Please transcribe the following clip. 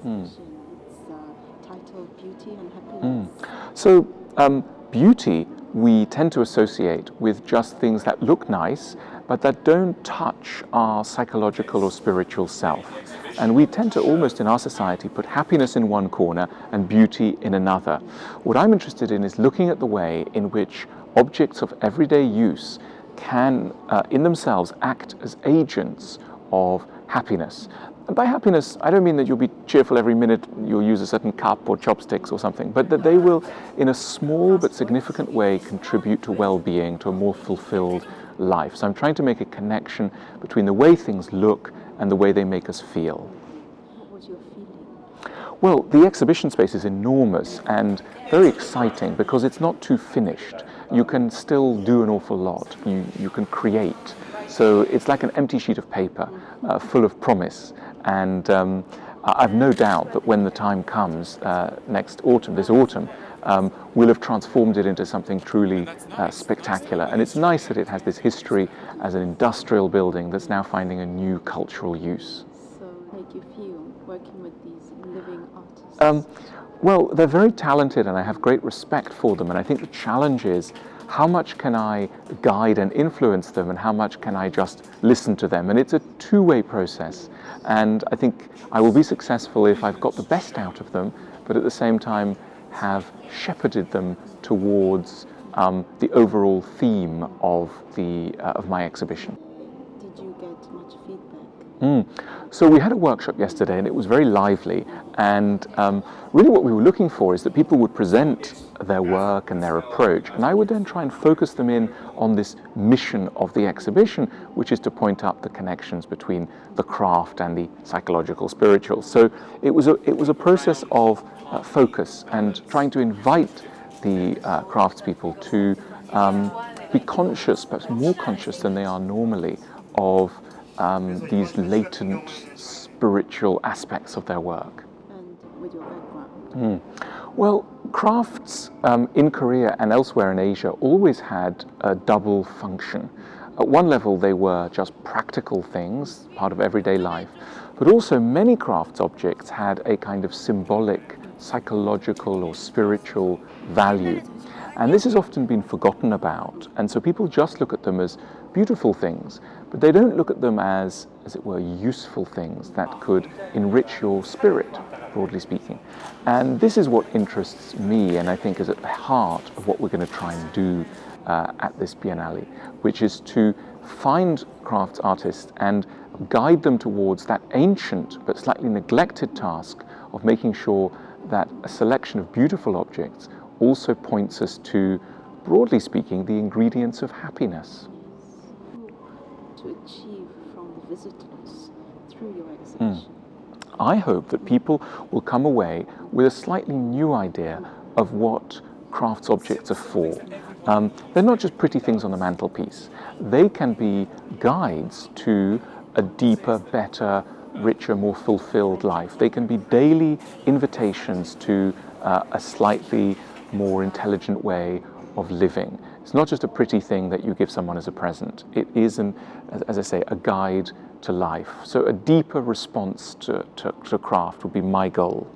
exhibition. It's titled Beauty and Happiness. So beauty we tend to associate with just things that look nice, but that don't touch our psychological or spiritual self. And we tend to almost in our society put happiness in one corner and beauty in another. What I'm interested in is looking at the way in which objects of everyday use can, in themselves, act as agents of happiness. And by happiness, I don't mean that you'll be cheerful every minute you'll use a certain cup or chopsticks or something, but that they will, in a small but significant way, contribute to well-being, to a more fulfilled life. So I'm trying to make a connection between the way things look and the way they make us feel. What was your feeling? Well, the exhibition space is enormous and very exciting because it's not too finished. You can still do an awful lot. You can create. So it's like an empty sheet of paper full of promise. And I've no doubt that when the time comes next autumn, this autumn, we'll have transformed it into something truly spectacular. And it's nice that it has this history as an industrial building that's now finding a new cultural use. So make you feel working with these living artists? Well, they're very talented and I have great respect for them. And I think the challenge is, how much can I guide and influence them and how much can I just listen to them? And it's a two-way process. And I think I will be successful if I've got the best out of them, but at the same time have shepherded them towards the overall theme of my exhibition. Did you get much feedback? So we had a workshop yesterday and it was very lively, and really what we were looking for is that people would present their work and their approach, and I would then try and focus them in on this mission of the exhibition, which is to point up the connections between the craft and the psychological spiritual. So it was a process of focus and trying to invite the craftspeople to be conscious, perhaps more conscious than they are normally, of these latent spiritual aspects of their work. And with your background? Well, crafts in Korea and elsewhere in Asia always had a double function. At one level they were just practical things, part of everyday life, but also many crafts objects had a kind of symbolic, psychological or spiritual value. And this has often been forgotten about, and so people just look at them as beautiful things, but they don't look at them as it were, useful things that could enrich your spirit, broadly speaking. And this is what interests me, and I think is at the heart of what we're going to try and do at this Biennale, which is to find crafts artists and guide them towards that ancient but slightly neglected task of making sure that a selection of beautiful objects also points us to, broadly speaking, the ingredients of happiness. To achieve from the visitors through your exhibition? I hope that people will come away with a slightly new idea of what crafts objects are for. They're not just pretty things on the mantelpiece. They can be guides to a deeper, better, richer, more fulfilled life. They can be daily invitations to a slightly more intelligent way of living. It's not just a pretty thing that you give someone as a present. It is, as I say, a guide to life. So a deeper response to craft would be my goal.